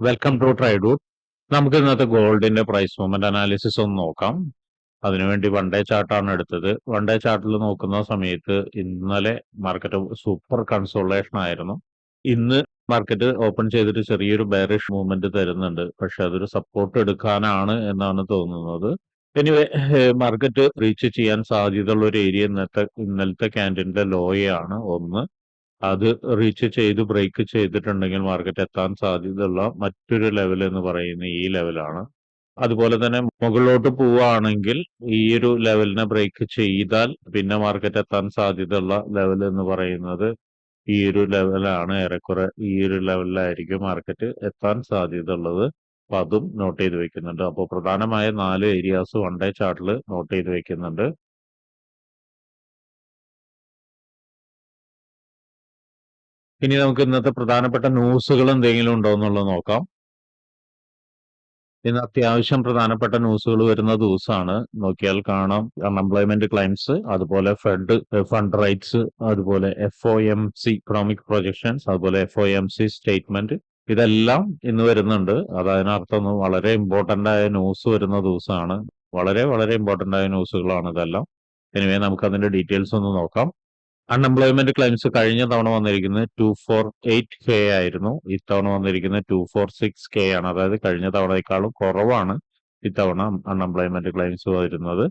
Welcome to ട്രൈഡൂട്ട്. നമുക്ക് ഇന്നത്തെ ഗോൾഡിന്റെ പ്രൈസ് മൂവ്മെന്റ് അനാലിസിസ് ഒന്ന് നോക്കാം. അതിനുവേണ്ടി വൺ ഡേ ചാർട്ടാണ് എടുത്തത്. വൺ ഡേ ചാർട്ടിൽ നോക്കുന്ന സമയത്ത് ഇന്നലെ മാർക്കറ്റ് സൂപ്പർ കൺസോളേഷൻ ആയിരുന്നു. ഇന്ന് മാർക്കറ്റ് ഓപ്പൺ ചെയ്തിട്ട് ചെറിയൊരു ബെയറിഷ് മൂവ്മെന്റ് തരുന്നുണ്ട്. പക്ഷെ അതൊരു സപ്പോർട്ട് എടുക്കാനാണ് എന്നാണ് തോന്നുന്നത്. എനിവേ, മാർക്കറ്റ് റീച്ച് ചെയ്യാൻ സാധ്യതയുള്ള ഒരു ഏരിയ ഇന്നലത്തെ ക്യാൻഡിലിന്റെ ലോയാണ് ഒന്ന്. അത് റീച്ച് ചെയ്ത് ബ്രേക്ക് ചെയ്തിട്ടുണ്ടെങ്കിൽ മാർക്കറ്റ് എത്താൻ സാധ്യതയുള്ള മറ്റൊരു ലെവൽ എന്ന് പറയുന്നത് ഈ ലെവലാണ്. അതുപോലെ തന്നെ മുകളിലോട്ട് പോവുകയാണെങ്കിൽ ഈ ഒരു ലെവലിനെ ബ്രേക്ക് ചെയ്താൽ പിന്നെ മാർക്കറ്റ് എത്താൻ സാധ്യതയുള്ള ലെവൽ എന്ന് പറയുന്നത് ഈ ഒരു ലെവലാണ്. ഏറെക്കുറെ ഈ ഒരു ലെവലിലായിരിക്കും മാർക്കറ്റ് എത്താൻ സാധ്യത ഉള്ളത്. അപ്പൊ അതും നോട്ട് ചെയ്ത് വെക്കുന്നുണ്ട്. അപ്പോൾ പ്രധാനമായ 4 ഏരിയാസ് വൺ ഡേ ചാർട്ടിൽ നോട്ട് ചെയ്ത് വെക്കുന്നുണ്ട്. ഇനി നമുക്ക് ഇന്നത്തെ പ്രധാനപ്പെട്ട ന്യൂസുകൾ എന്തെങ്കിലും ഉണ്ടോ എന്നുള്ളത് നോക്കാം. ഇന്ന് അത്യാവശ്യം പ്രധാനപ്പെട്ട ന്യൂസുകൾ വരുന്ന ദിവസമാണ്. നോക്കിയാൽ കാണാം അൺഎംപ്ലോയ്മെന്റ് ക്ലൈംസ്, അതുപോലെ ഫണ്ട് റൈറ്റ്സ്, അതുപോലെ FOMC ഇക്കണോമിക് പ്രൊജക്ഷൻസ്, അതുപോലെ FOMC സ്റ്റേറ്റ്മെന്റ്. ഇതെല്ലാം ഇന്ന് വരുന്നുണ്ട്. അതിനർത്ഥം വളരെ ഇമ്പോർട്ടന്റ് ആയ ന്യൂസ് വരുന്ന ദിവസമാണ്. വളരെ വളരെ ഇമ്പോർട്ടന്റ് ആയ ന്യൂസുകളാണ് ഇതെല്ലാം. എനിവേ, നമുക്ക് അതിന്റെ ഡീറ്റെയിൽസ് ഒന്ന് നോക്കാം. അൺഎംപ്ലോയ്മെന്റ് ക്ലെയിംസ് കഴിഞ്ഞ തവണ വന്നിരിക്കുന്നത് 248K ആയിരുന്നു. ഇത്തവണ വന്നിരിക്കുന്നത് 246K ആണ്. അതായത് കഴിഞ്ഞ തവണയെക്കാളും കുറവാണ് ഇത്തവണ അൺഎംപ്ലോയ്മെന്റ് ക്ലെയിംസ് വരുന്നത്.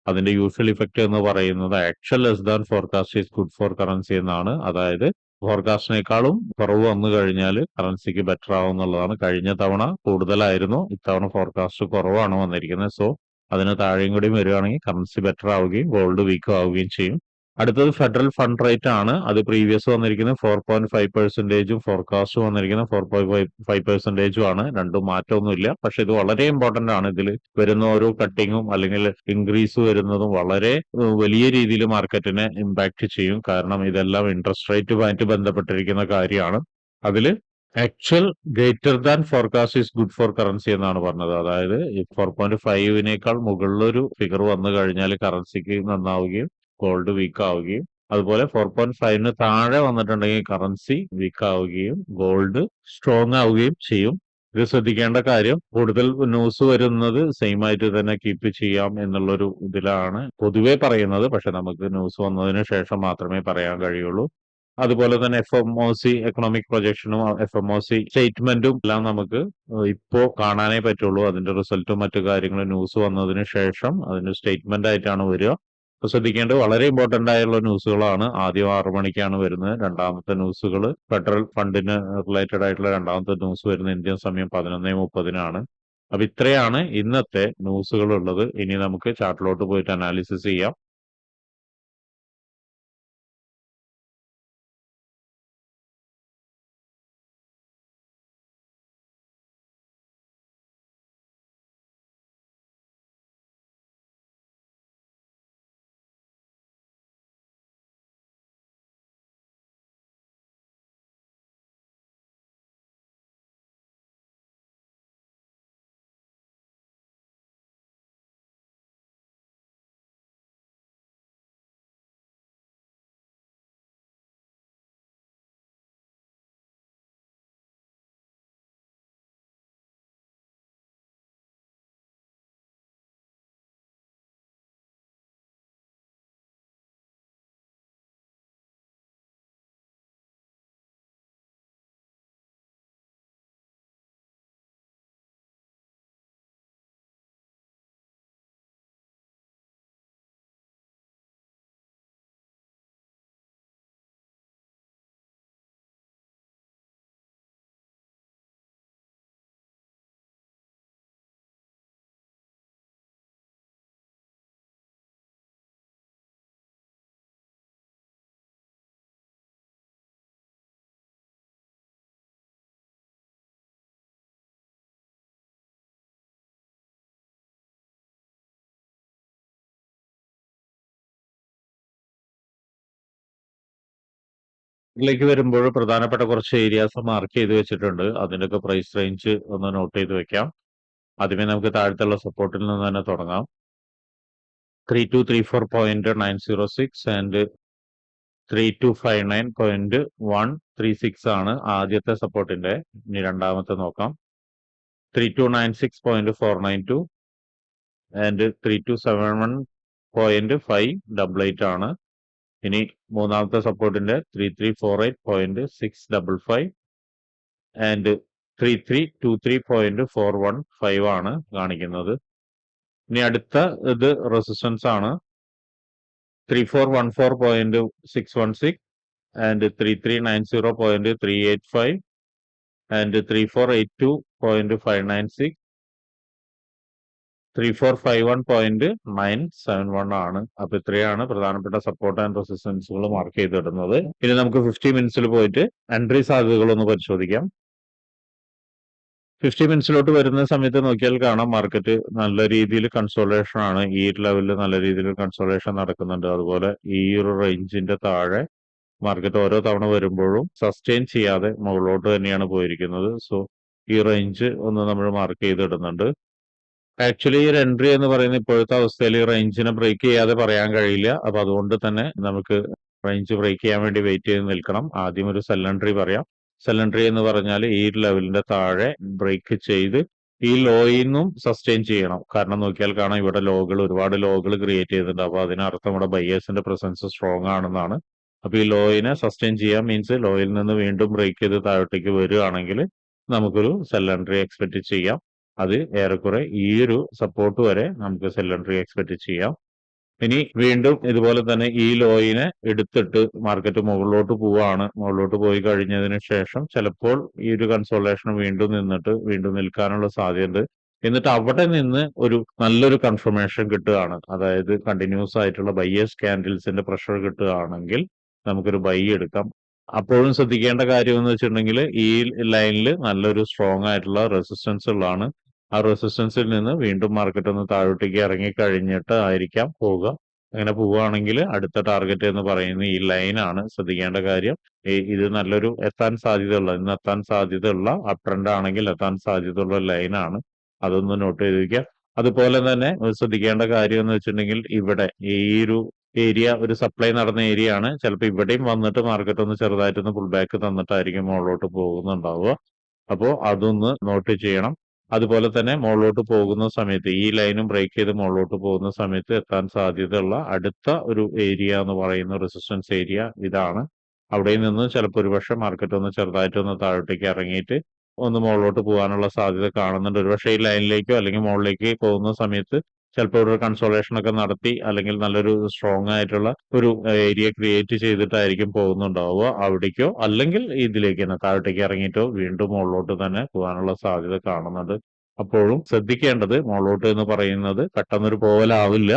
അതിന്റെ യൂഷ്വൽ ഇഫക്റ്റ് എന്ന് പറയുന്നത് actual less than forecast is good for currency എന്നാണ്. അതായത് ഫോർകാസ്റ്റിനേക്കാളും കുറവ് വന്നു കഴിഞ്ഞാൽ കറൻസിക്ക് ബെറ്റർ ആവും എന്നുള്ളതാണ്. കഴിഞ്ഞ തവണ കൂടുതലായിരുന്നു, ഇത്തവണ ഫോർകാസ്റ്റ് കുറവാണ് വന്നിരിക്കുന്നത്. സോ അതിന് താഴെയും കൂടി വരികയാണെങ്കിൽ കറൻസി ബെറ്റർ ആവുകയും ഗോൾഡ് വീക്ക് ആവുകയും ചെയ്യും. അടുത്തത് ഫെഡറൽ ഫണ്ട് റേറ്റ് ആണ്. അത് പ്രീവിയസ് വന്നിരിക്കുന്നത് 4.5%, ഫോർകാസ്റ്റ് വന്നിരിക്കുന്നത് 4.5% ആണ്. രണ്ടും മാറ്റമൊന്നുമില്ല. പക്ഷെ ഇത് വളരെ ഇമ്പോർട്ടന്റ് ആണ്. ഇതിൽ വരുന്ന ഓരോ കട്ടിങ്ങും അല്ലെങ്കിൽ ഇൻക്രീസ് വരുന്നതും വളരെ വലിയ രീതിയിൽ മാർക്കറ്റിനെ ഇമ്പാക്ട് ചെയ്യും. കാരണം ഇതെല്ലാം ഇൻട്രസ്റ്റ് റേറ്റുമായിട്ട് ബന്ധപ്പെട്ടിരിക്കുന്ന കാര്യമാണ്. അതിൽ actual greater than forecast is good for currency എന്നാണ് പറഞ്ഞത്. അതായത് 4.5നേക്കാൾ മുകളിലൊരു ഫിഗർ വന്നു കഴിഞ്ഞാൽ കറൻസിക്ക് നന്നാവുകയും ഗോൾഡ് വീക്ക് ആവുകയും, അതുപോലെ 4.5ന് താഴെ വന്നിട്ടുണ്ടെങ്കിൽ കറൻസി വീക്ക് ആവുകയും ഗോൾഡ് സ്ട്രോങ് ആവുകയും ചെയ്യും. ഇത് ശ്രദ്ധിക്കേണ്ട കാര്യം. കൂടുതൽ ന്യൂസ് വരുന്നത് സെയിം ആയിട്ട് തന്നെ കീപ്പ് ചെയ്യാം എന്നുള്ളൊരു ഇതിലാണ് പൊതുവെ പറയുന്നത്. പക്ഷെ നമുക്ക് ന്യൂസ് വന്നതിന് ശേഷം മാത്രമേ പറയാൻ കഴിയുള്ളൂ. അതുപോലെ തന്നെ FOMC എക്കണോമിക് പ്രൊജക്ഷനും FOMC സ്റ്റേറ്റ്മെന്റും എല്ലാം നമുക്ക് ഇപ്പോ കാണാനേ പറ്റുള്ളൂ. അതിന്റെ റിസൾട്ടും മറ്റു കാര്യങ്ങളും ന്യൂസ് വന്നതിന് ശേഷം അതിന്റെ സ്റ്റേറ്റ്മെന്റ് ആയിട്ടാണ് വരിക. ശ്രദ്ധിക്കേണ്ടത് വളരെ ഇമ്പോർട്ടന്റ് ആയുള്ള ന്യൂസുകളാണ്. ആദ്യം 6 മണിക്കാണ് വരുന്നത്. രണ്ടാമത്തെ ന്യൂസുകൾ ഫെഡറൽ ഫണ്ടിന് റിലേറ്റഡ് ആയിട്ടുള്ള രണ്ടാമത്തെ ന്യൂസ് വരുന്നത് ഇന്ത്യൻ സമയം 11:30-നാണ്. അപ്പൊ ഇത്രയാണ് ഇന്നത്തെ ന്യൂസുകൾ ഉള്ളത്. ഇനി നമുക്ക് ചാർട്ടിലോട്ട് പോയിട്ട് അനാലിസിസ് ചെയ്യാം. ഇതിലേക്ക് വരുമ്പോൾ പ്രധാനപ്പെട്ട കുറച്ച് ഏരിയാസ് മാർക്ക് ചെയ്ത് വെച്ചിട്ടുണ്ട്. അതിന്റെയൊക്കെ പ്രൈസ് റേഞ്ച് ഒന്ന് നോട്ട് ചെയ്ത് വെക്കാം. ആദ്യമേ നമുക്ക് താഴത്തുള്ള സപ്പോർട്ടിൽ നിന്ന് തന്നെ തുടങ്ങാം. 3234.906 ആൻഡ് 3259.136 ആണ് ആദ്യത്തെ സപ്പോർട്ടിന്റെ. ഇനി രണ്ടാമത്തെ നോക്കാം. 3296.492 ആൻഡ് 3271.588 ആണ്. ഇനി മൂന്നാമത്തെ സപ്പോർട്ടിന്റെ 3348.655 ആൻഡ് 3323.415 ആണ് കാണിക്കുന്നത്. ഇനി അടുത്ത ഇത് റെസിസ്റ്റൻസ് ആണ് 3414.616 ആൻഡ് 3390.385 ആൻഡ് 3482.596 3451.971 ആണ്. അപ്പൊ ഇത്രയാണ് പ്രധാനപ്പെട്ട സപ്പോർട്ട് ആൻഡ് റെസിസ്റ്റൻസുകൾ മാർക്ക് ചെയ്തിടുന്നത്. ഇനി നമുക്ക് 50 മിനിറ്റ്സിൽ പോയിട്ട് എൻട്രി സാധ്യതകളൊന്ന് പരിശോധിക്കാം. 50 മിനിറ്റ്സിലോട്ട് വരുന്ന സമയത്ത് നോക്കിയാൽ കാണാം മാർക്കറ്റ് നല്ല രീതിയിൽ കൺസോളേഷൻ ആണ്. ഈ ലെവലിൽ നല്ല രീതിയിൽ കൺസോളേഷൻ നടക്കുന്നുണ്ട്. അതുപോലെ ഈ ഒരു റേഞ്ചിന്റെ താഴെ മാർക്കറ്റ് ഓരോ തവണ വരുമ്പോഴും സസ്റ്റെയിൻ ചെയ്യാതെ മുകളിലോട്ട് തന്നെയാണ് പോയിരിക്കുന്നത്. സോ ഈ റേഞ്ച് ഒന്ന് നമ്മൾ മാർക്ക് ചെയ്തിടുന്നുണ്ട്. ആക്ച്വലി ഈ ഒരു എൻട്രി എന്ന് പറയുന്ന ഇപ്പോഴത്തെ അവസ്ഥയിൽ ഈ റേഞ്ചിനെ ബ്രേക്ക് ചെയ്യാതെ പറയാൻ കഴിയില്ല. അപ്പൊ അതുകൊണ്ട് തന്നെ നമുക്ക് റേഞ്ച് ബ്രേക്ക് ചെയ്യാൻ വേണ്ടി വെയിറ്റ് ചെയ്ത് നിൽക്കണം. ആദ്യം ഒരു സെൽ എൻട്രി പറയാം. സെൽ എൻട്രി എന്ന് പറഞ്ഞാൽ ഈ ലെവലിന്റെ താഴെ ബ്രേക്ക് ചെയ്ത് ഈ ലോയിൽ നിന്നും സസ്റ്റെയിൻ ചെയ്യണം. കാരണം നോക്കിയാൽ കാണാം ഇവിടെ ഒരുപാട് ലോകൾ ക്രിയേറ്റ് ചെയ്തിട്ടുണ്ട്. അപ്പൊ അതിനർത്ഥം ഇവിടെ ബയേഴ്സിന്റെ പ്രസൻസ് സ്ട്രോങ് ആണെന്നാണ്. അപ്പൊ ഈ ലോയിനെ സസ്റ്റെയിൻ ചെയ്യാൻ മീൻസ് ലോയിൽ നിന്ന് വീണ്ടും ബ്രേക്ക് ചെയ്ത് താഴോട്ടേക്ക് വരികയാണെങ്കിൽ നമുക്കൊരു സെൽ എൻട്രി എക്സ്പെക്ട് ചെയ്യാം. അത് ഏറെക്കുറെ ഈ ഒരു സപ്പോർട്ട് വരെ നമുക്ക് സെൽ എൻട്രി എക്സ്പെക്ട് ചെയ്യാം. ഇനി വീണ്ടും ഇതുപോലെ തന്നെ ഈ ലോയിനെ എടുത്തിട്ട് മാർക്കറ്റ് മുകളിലോട്ട് പോവാണ്. മുകളിലോട്ട് പോയി കഴിഞ്ഞതിന് ശേഷം ചിലപ്പോൾ ഈ ഒരു കൺസോളേഷൻ വീണ്ടും നിൽക്കാനുള്ള സാധ്യതയുണ്ട്. എന്നിട്ട് അവിടെ നിന്ന് ഒരു നല്ലൊരു കൺഫർമേഷൻ കിട്ടുകയാണ്. അതായത് കണ്ടിന്യൂസ് ആയിട്ടുള്ള ബയേഴ്സ് ക്യാൻഡിൽസിന്റെ പ്രഷർ കിട്ടുകയാണെങ്കിൽ നമുക്കൊരു ബൈ എടുക്കാം. അപ്പോഴും ശ്രദ്ധിക്കേണ്ട കാര്യം എന്ന് വെച്ചിട്ടുണ്ടെങ്കിൽ ഈ ലൈനിൽ നല്ലൊരു സ്ട്രോങ് ആയിട്ടുള്ള റെസിസ്റ്റൻസ് ഉള്ളതാണ്. ആ റെസിസ്റ്റൻസിൽ നിന്ന് വീണ്ടും മാർക്കറ്റ് ഒന്ന് താഴോട്ടേക്ക് ഇറങ്ങി കഴിഞ്ഞിട്ട് ആയിരിക്കാം പോവുക. അങ്ങനെ പോവുകയാണെങ്കിൽ അടുത്ത ടാർഗറ്റ് എന്ന് പറയുന്നത് ഈ ലൈനാണ്. ശ്രദ്ധിക്കേണ്ട കാര്യം ഇത് നല്ലൊരു ഇന്ന് എത്താൻ സാധ്യതയുള്ള അപ് ട്രെൻഡ് ആണെങ്കിൽ എത്താൻ സാധ്യതയുള്ള ലൈനാണ്. അതൊന്ന് നോട്ട് ചെയ്ത് വയ്ക്കുക. അതുപോലെ തന്നെ ശ്രദ്ധിക്കേണ്ട കാര്യം എന്ന് വെച്ചിട്ടുണ്ടെങ്കിൽ ഇവിടെ ഈ ഒരു ഏരിയ ഒരു സപ്ലൈ നടന്ന ഏരിയ ആണ്. ചിലപ്പോൾ ഇവിടെയും വന്നിട്ട് മാർക്കറ്റ് ഒന്ന് ചെറുതായിട്ടൊന്ന് പുൾ ബാക്ക് തന്നിട്ടായിരിക്കും മുകളിലോട്ട് പോകുന്നുണ്ടാവുക. അപ്പോൾ അതൊന്ന് നോട്ട് ചെയ്യണം. അതുപോലെ തന്നെ മുകളിലോട്ട് പോകുന്ന സമയത്ത് ഈ ലൈനും ബ്രേക്ക് ചെയ്ത് മുകളിലോട്ട് പോകുന്ന സമയത്ത് എത്താൻ സാധ്യതയുള്ള അടുത്ത ഒരു ഏരിയ എന്ന് പറയുന്ന റെസിസ്റ്റൻസ് ഏരിയ ഇതാണ്. അവിടെ നിന്ന് ചിലപ്പോൾ ഒരുപക്ഷെ മാർക്കറ്റ് ഒന്ന് ചെറുതായിട്ടൊന്ന് താഴോട്ടേക്ക് ഇറങ്ങിയിട്ട് ഒന്ന് മുകളിലോട്ട് പോകാനുള്ള സാധ്യത കാണുന്നുണ്ട്. ഒരുപക്ഷെ ഈ ലൈനിലേക്കോ അല്ലെങ്കിൽ മുകളിലേക്ക് പോകുന്ന സമയത്ത് ചിലപ്പോൾ ഒരു കൺസോളേഷൻ ഒക്കെ നടത്തി അല്ലെങ്കിൽ നല്ലൊരു സ്ട്രോങ് ആയിട്ടുള്ള ഒരു ഏരിയ ക്രിയേറ്റ് ചെയ്തിട്ടായിരിക്കും പോകുന്നുണ്ടാവുക. അവിടേക്കോ അല്ലെങ്കിൽ ഇതിലേക്ക് തന്നെ താഴോട്ടേക്ക് ഇറങ്ങിയിട്ടോ വീണ്ടും മുകളിലോട്ട് തന്നെ പോകാനുള്ള സാധ്യത കാണുന്നുണ്ട്. അപ്പോഴും ശ്രദ്ധിക്കേണ്ടത് മുകളിലോട്ട് എന്ന് പറയുന്നത് പെട്ടെന്നൊരു പോവലാവില്ല.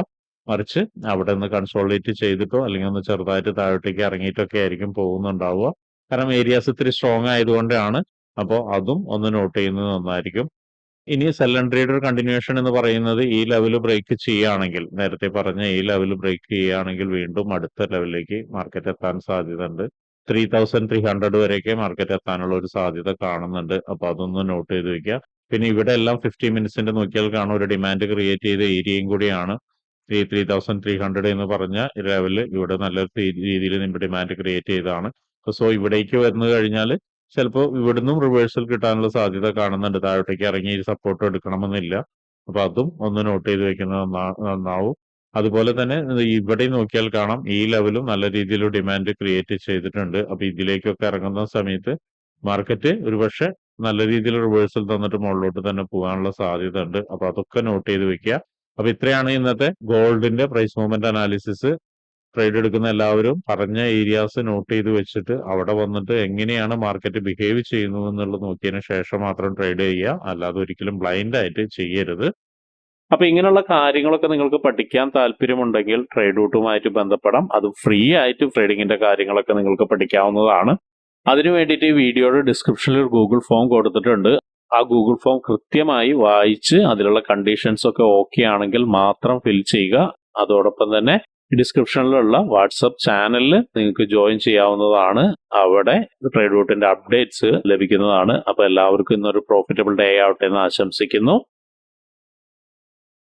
മറിച്ച് അവിടെ നിന്ന് കൺസോളിഡേറ്റ് ചെയ്തിട്ടോ അല്ലെങ്കിൽ ഒന്ന് ചെറുതായിട്ട് താഴോട്ടേക്ക് ഇറങ്ങിയിട്ടൊക്കെ ആയിരിക്കും പോകുന്നുണ്ടാവുക. കാരണം ഏരിയാസ് ഇത്തിരി സ്ട്രോങ് ആയതുകൊണ്ടാണ്. അപ്പോൾ അതും ഒന്ന് നോട്ട് ചെയ്യുന്നത് നന്നായിരിക്കും. ഇനി സെൽ എൻട്രിയുടെ ഒരു കണ്ടിന്യൂഷൻ എന്ന് പറയുന്നത് ഈ ലെവൽ ബ്രേക്ക് ചെയ്യുകയാണെങ്കിൽ, നേരത്തെ പറഞ്ഞ ഈ ലെവൽ ബ്രേക്ക് ചെയ്യുകയാണെങ്കിൽ വീണ്ടും അടുത്ത ലെവലിലേക്ക് മാർക്കറ്റ് എത്താൻ സാധ്യതയുണ്ട്. 3300 വരെയൊക്കെ മാർക്കറ്റ് എത്താനുള്ള ഒരു സാധ്യത കാണുന്നുണ്ട്. അപ്പൊ അതൊന്ന് നോട്ട് ചെയ്ത് വെക്കുക. പിന്നെ ഇവിടെ എല്ലാം 50 മിനിറ്റ്സിന്റെ നോക്കിയാൽ കാണും ഒരു ഡിമാൻഡ് ക്രിയേറ്റ് ചെയ്ത ഏരിയയും കൂടിയാണ്. ഈ 3300 എന്ന് പറഞ്ഞ ലെവല് ഇവിടെ നല്ല രീതിയിൽ ഡിമാൻഡ് ക്രിയേറ്റ് ചെയ്തതാണ്. സോ ഇവിടേക്ക് വന്നു കഴിഞ്ഞാൽ ചിലപ്പോൾ ഇവിടുന്നും റിവേഴ്സൽ കിട്ടാനുള്ള സാധ്യത കാണുന്നുണ്ട്. താഴോട്ടേക്ക് ഇറങ്ങി സപ്പോർട്ട് എടുക്കണമെന്നില്ല. അപ്പൊ അതും ഒന്ന് നോട്ട് ചെയ്ത് വെക്കുന്നത് നന്നാവും. അതുപോലെ തന്നെ ഇവിടെ നോക്കിയാൽ കാണാം ഈ ലെവലും നല്ല രീതിയിൽ ഡിമാൻഡ് ക്രിയേറ്റ് ചെയ്തിട്ടുണ്ട്. അപ്പൊ ഇതിലേക്കൊക്കെ ഇറങ്ങുന്ന സമയത്ത് മാർക്കറ്റ് ഒരുപക്ഷെ നല്ല രീതിയിൽ റിവേഴ്സൽ തന്നിട്ട് മുകളിലോട്ട് തന്നെ പോകാനുള്ള സാധ്യത ഉണ്ട്. അപ്പൊ അതൊക്കെ നോട്ട് ചെയ്ത് വെക്കുക. അപ്പൊ ഇത്രയാണ് ഇന്നത്തെ ഗോൾഡിന്റെ പ്രൈസ് മൂവ്മെന്റ് അനാലിസിസ്. ട്രേഡ് എടുക്കുന്ന എല്ലാവരും പറഞ്ഞ ഏരിയാസ് നോട്ട് ചെയ്ത് വെച്ചിട്ട് അവിടെ വന്നിട്ട് എങ്ങനെയാണ് മാർക്കറ്റ് ബിഹേവ് ചെയ്യുന്നത് എന്നുള്ളത് നോക്കിയതിന് ശേഷം മാത്രം ട്രേഡ് ചെയ്യുക. അല്ലാതെ ഒരിക്കലും ബ്ലൈൻഡ് ആയിട്ട് ചെയ്യരുത്. അപ്പൊ ഇങ്ങനെയുള്ള കാര്യങ്ങളൊക്കെ നിങ്ങൾക്ക് പഠിക്കാൻ താല്പര്യമുണ്ടെങ്കിൽ ട്രേഡ് റൂട്ടുമായിട്ട് ബന്ധപ്പെടാം. അത് ഫ്രീ ആയിട്ട് ട്രേഡിങ്ങിന്റെ കാര്യങ്ങളൊക്കെ നിങ്ങൾക്ക് പഠിക്കാവുന്നതാണ്. അതിനു വേണ്ടിയിട്ട് ഈ വീഡിയോയുടെ ഡിസ്ക്രിപ്ഷനിൽ ഒരു ഗൂഗിൾ ഫോം കൊടുത്തിട്ടുണ്ട്. ആ ഗൂഗിൾ ഫോം കൃത്യമായി വായിച്ച് അതിലുള്ള കണ്ടീഷൻസ് ഒക്കെ ഓക്കെ ആണെങ്കിൽ മാത്രം ഫിൽ ചെയ്യുക. അതോടൊപ്പം തന്നെ ഡിസ്ക്രിപ്ഷനിലുള്ള വാട്സപ്പ് ചാനലിൽ നിങ്ങൾക്ക് ജോയിൻ ചെയ്യാവുന്നതാണ്. അവിടെ ട്രേഡ് റൂട്ടിന്റെ അപ്ഡേറ്റ്സ് ലഭിക്കുന്നതാണ്. അപ്പൊ എല്ലാവർക്കും ഇന്നൊരു പ്രോഫിറ്റബിൾ ഡേ ആവട്ടെ എന്ന് ആശംസിക്കുന്നു.